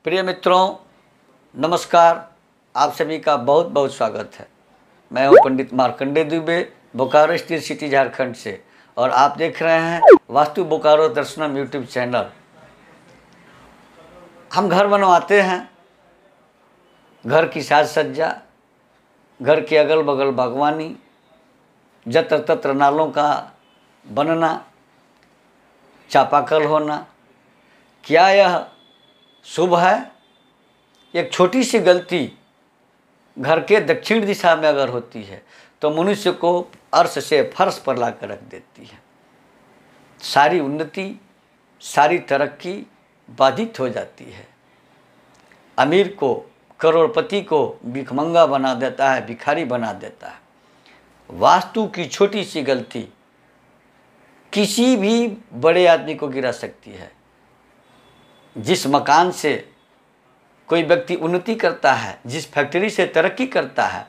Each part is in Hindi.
प्रिय मित्रों, नमस्कार। आप सभी का बहुत बहुत स्वागत है। मैं हूं पंडित मार्कंडेय दुबे, बोकारो स्टील सिटी झारखंड से, और आप देख रहे हैं वास्तु बोकारो दर्शनम यूट्यूब चैनल। हम घर बनवाते हैं, घर की साज सज्जा, घर के अगल बगल बागवानी, जत्र तत्र नालों का बनना, चापाकल होना, क्या यह शुभ है? एक छोटी सी गलती घर के दक्षिण दिशा में अगर होती है तो मनुष्य को अर्श से फर्श पर ला कर रख देती है। सारी उन्नति, सारी तरक्की बाधित हो जाती है। अमीर को, करोड़पति को भिखमंगा बना देता है, भिखारी बना देता है। वास्तु की छोटी सी गलती किसी भी बड़े आदमी को गिरा सकती है। जिस मकान से कोई व्यक्ति उन्नति करता है, जिस फैक्ट्री से तरक्की करता है,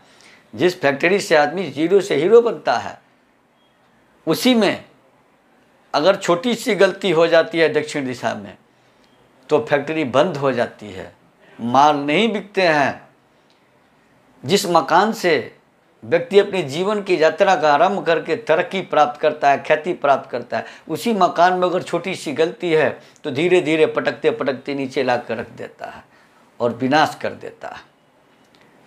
जिस फैक्ट्री से आदमी जीरो से हीरो बनता है, उसी में अगर छोटी सी गलती हो जाती है दक्षिण दिशा में तो फैक्ट्री बंद हो जाती है, माल नहीं बिकते हैं। जिस मकान से व्यक्ति अपने जीवन की यात्रा का आरंभ करके तरक्की प्राप्त करता है, ख्याति प्राप्त करता है, उसी मकान में अगर छोटी सी गलती है तो धीरे धीरे पटकते पटकते नीचे ला कर रख देता है और विनाश कर देता है,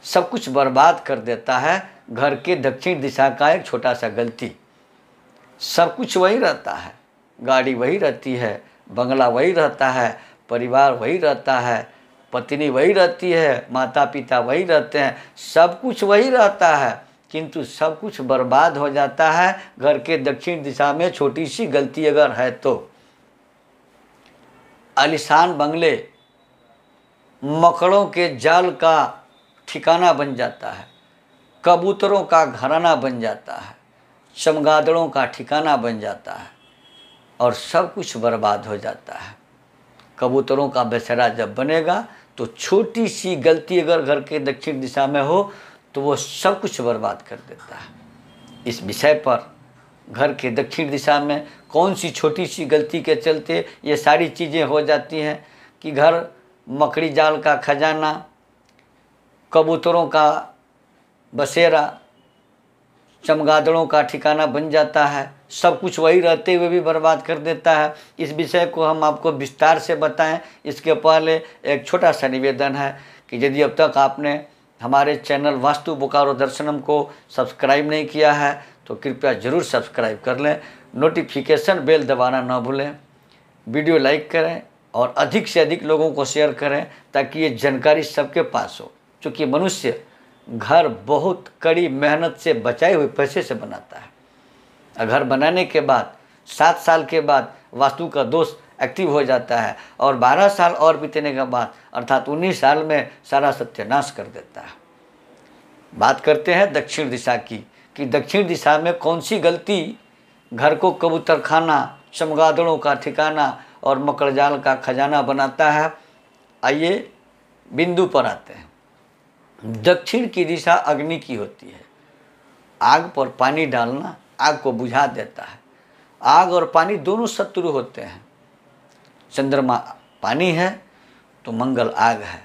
सब कुछ बर्बाद कर देता है। घर के दक्षिण दिशा का एक छोटा सा गलती। सब कुछ वही रहता है, गाड़ी वही रहती है, बंगला वही रहता है, परिवार वही रहता है, पत्नी वही रहती है, माता पिता वही रहते हैं, सब कुछ वही रहता है, किंतु सब कुछ बर्बाद हो जाता है घर के दक्षिण दिशा में छोटी सी गलती अगर है तो। आलीशान बंगले मकड़ों के जाल का ठिकाना बन जाता है, कबूतरों का घराना बन जाता है, चमगादड़ों का ठिकाना बन जाता है और सब कुछ बर्बाद हो जाता है। कबूतरों का बसेरा जब बनेगा तो छोटी सी गलती अगर घर के दक्षिण दिशा में हो तो वो सब कुछ बर्बाद कर देता है। इस विषय पर घर के दक्षिण दिशा में कौन सी छोटी सी गलती के चलते ये सारी चीज़ें हो जाती हैं कि घर मकड़ी जाल का खजाना, कबूतरों का बसेरा, चमगादड़ों का ठिकाना बन जाता है, सब कुछ वही रहते हुए भी बर्बाद कर देता है। इस विषय को हम आपको विस्तार से बताएं। इसके पहले एक छोटा सा निवेदन है कि यदि अब तक आपने हमारे चैनल वास्तु बोकारो दर्शनम को सब्सक्राइब नहीं किया है तो कृपया ज़रूर सब्सक्राइब कर लें, नोटिफिकेशन बेल दबाना ना भूलें, वीडियो लाइक करें और अधिक से अधिक लोगों को शेयर करें ताकि ये जानकारी सबके पास हो। क्योंकि मनुष्य घर बहुत कड़ी मेहनत से बचाए हुए पैसे से बनाता है। घर बनाने के बाद 7 साल के बाद वास्तु का दोष एक्टिव हो जाता है और 12 साल और बीतने के बाद अर्थात 19 साल में सारा सत्यानाश कर देता है। बात करते हैं दक्षिण दिशा की कि दक्षिण दिशा में कौन सी गलती घर को कबूतर खाना, चमगादड़ों का ठिकाना और मकड़जाल का खजाना बनाता है। आइए बिंदु पर आते हैं। दक्षिण की दिशा अग्नि की होती है। आग पर पानी डालना आग को बुझा देता है। आग और पानी दोनों शत्रु होते हैं। चंद्रमा पानी है तो मंगल आग है,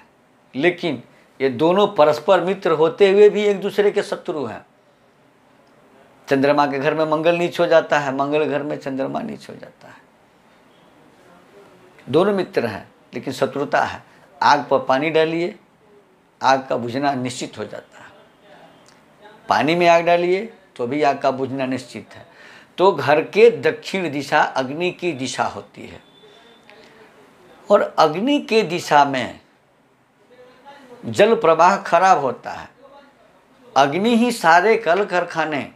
लेकिन ये दोनों परस्पर मित्र होते हुए भी एक दूसरे के शत्रु हैं। चंद्रमा के घर में मंगल नीच हो जाता है, मंगल घर में चंद्रमा नीच हो जाता है। दोनों मित्र हैं लेकिन शत्रुता है। आग पर पानी डालिए, आग का बुझना निश्चित हो जाता है। पानी में आग डालिए तो भी आग का बुझना निश्चित है। तो घर के दक्षिण दिशा अग्नि की दिशा होती है और अग्नि के दिशा में जल प्रवाह खराब होता है। अग्नि ही सारे कल कारखाने,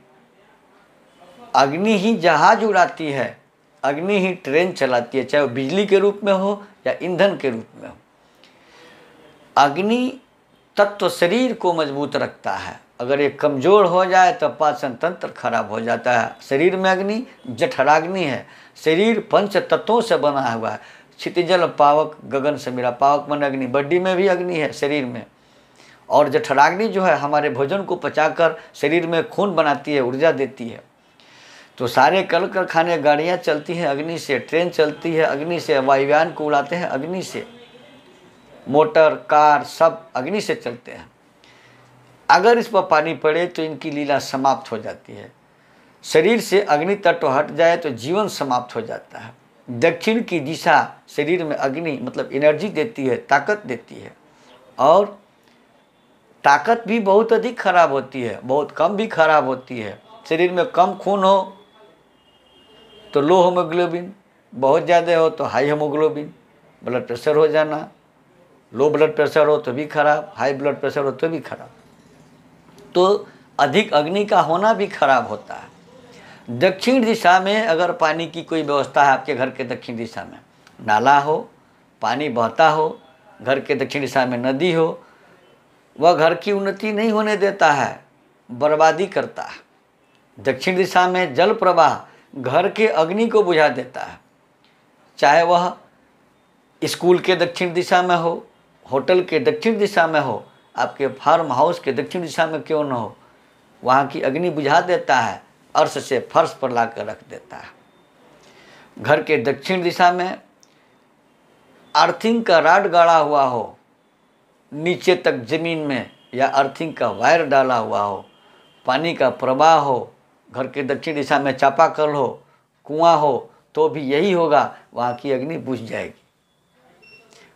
अग्नि ही जहाज उड़ाती है, अग्नि ही ट्रेन चलाती है, चाहे वो बिजली के रूप में हो या ईंधन के रूप में हो। अग्नि तत्व शरीर को मजबूत रखता है। अगर ये कमज़ोर हो जाए तो पाचन तंत्र खराब हो जाता है। शरीर में अग्नि जठराग्नि है। शरीर पंच तत्वों से बना हुआ है। क्षितिजल पावक गगन समीरा, पावक मन अग्नि, बड्डी में भी अग्नि है शरीर में। और जठराग्नि जो है हमारे भोजन को पचाकर शरीर में खून बनाती है, ऊर्जा देती है। तो सारे कल कारखाने, गाड़ियाँ चलती हैं अग्नि से, ट्रेन चलती है अग्नि से, वायुयान को उड़ाते हैं अग्नि से। मोटर, कार सब अग्नि से चलते हैं। अगर इस पर पानी पड़े तो इनकी लीला समाप्त हो जाती है। शरीर से अग्नि तत्व हट जाए तो जीवन समाप्त हो जाता है। दक्षिण की दिशा शरीर में अग्नि मतलब एनर्जी देती है, ताकत देती है, और ताकत भी बहुत अधिक खराब होती है, बहुत कम भी खराब होती है। शरीर में कम खून हो तो लो हीमोग्लोबिन, बहुत ज़्यादा हो तो हाई हीमोग्लोबिन, ब्लड प्रेशर हो जाना, लो ब्लड प्रेशर हो तो भी खराब, हाई ब्लड प्रेशर हो तो भी खराब। तो अधिक अग्नि का होना भी खराब होता है। दक्षिण दिशा में अगर पानी की कोई व्यवस्था है, आपके घर के दक्षिण दिशा में नाला हो, पानी बहता हो, घर के दक्षिण दिशा में नदी हो, वह घर की उन्नति नहीं होने देता है, बर्बादी करता है। दक्षिण दिशा में जल प्रवाह घर के अग्नि को बुझा देता है। चाहे वह स्कूल के दक्षिण दिशा में हो, होटल के दक्षिण दिशा में हो, आपके फार्म हाउस के दक्षिण दिशा में क्यों न हो, वहाँ की अग्नि बुझा देता है, अर्श से फर्श पर ला कर रख देता है। घर के दक्षिण दिशा में अर्थिंग का राड गाड़ा हुआ हो नीचे तक जमीन में, या अर्थिंग का वायर डाला हुआ हो, पानी का प्रवाह हो, घर के दक्षिण दिशा में चापाकल हो, कुआं हो, तो भी यही होगा, वहाँ की अग्नि बुझ जाएगी।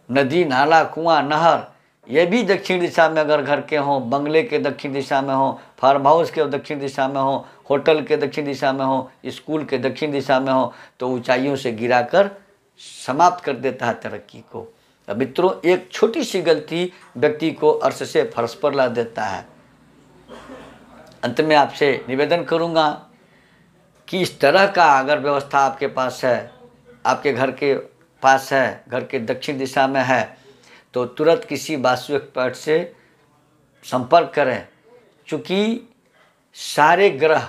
नदी, नाला, कुआं, नहर ये भी दक्षिण दिशा में अगर घर के हों, बंगले के दक्षिण दिशा में हो, फार्म हाउस के दक्षिण दिशा में हो, होटल के दक्षिण दिशा में हो, स्कूल के दक्षिण दिशा में हो, तो ऊंचाइयों से गिराकर समाप्त कर देता है तरक्की को। अब मित्रों, एक छोटी सी गलती व्यक्ति को अर्श से फर्श पर ला देता है। अंत में आपसे निवेदन करूंगा कि इस तरह का अगर व्यवस्था आपके पास है, आपके घर के पास है, घर के दक्षिण दिशा में है, तो तुरंत किसी वास्तु एक्सपर्ट से संपर्क करें। चूँकि सारे ग्रह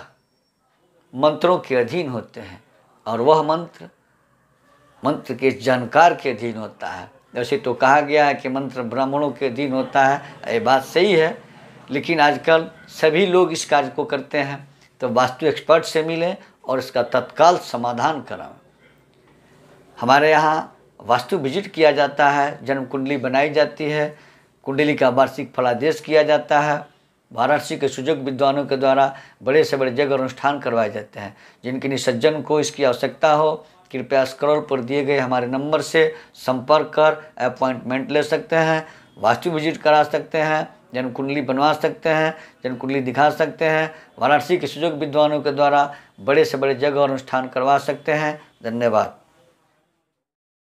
मंत्रों के अधीन होते हैं और वह मंत्र के जानकार के अधीन होता है। वैसे तो कहा गया है कि मंत्र ब्राह्मणों के अधीन होता है, ये बात सही है, लेकिन आजकल सभी लोग इस कार्य को करते हैं। तो वास्तु एक्सपर्ट से मिलें और इसका तत्काल समाधान कराएं। हमारे यहाँ वास्तु विजिट किया जाता है, जन्म कुंडली बनाई जाती है, कुंडली का वार्षिक फलादेश किया जाता है, वाराणसी के सुजग विद्वानों के द्वारा बड़े से बड़े जगह अनुष्ठान करवाए जाते हैं। जिनके सज्जन को इसकी आवश्यकता हो, कृपया स्क्रॉल पर दिए गए हमारे नंबर से संपर्क कर अपॉइंटमेंट ले सकते हैं, वास्तु विजिट करा सकते हैं, जन्म कुंडली बनवा सकते हैं, जन्म कुंडली दिखा सकते हैं, वाराणसी के सुजग विद्वानों के द्वारा बड़े से बड़े जगह अनुष्ठान करवा सकते हैं। धन्यवाद।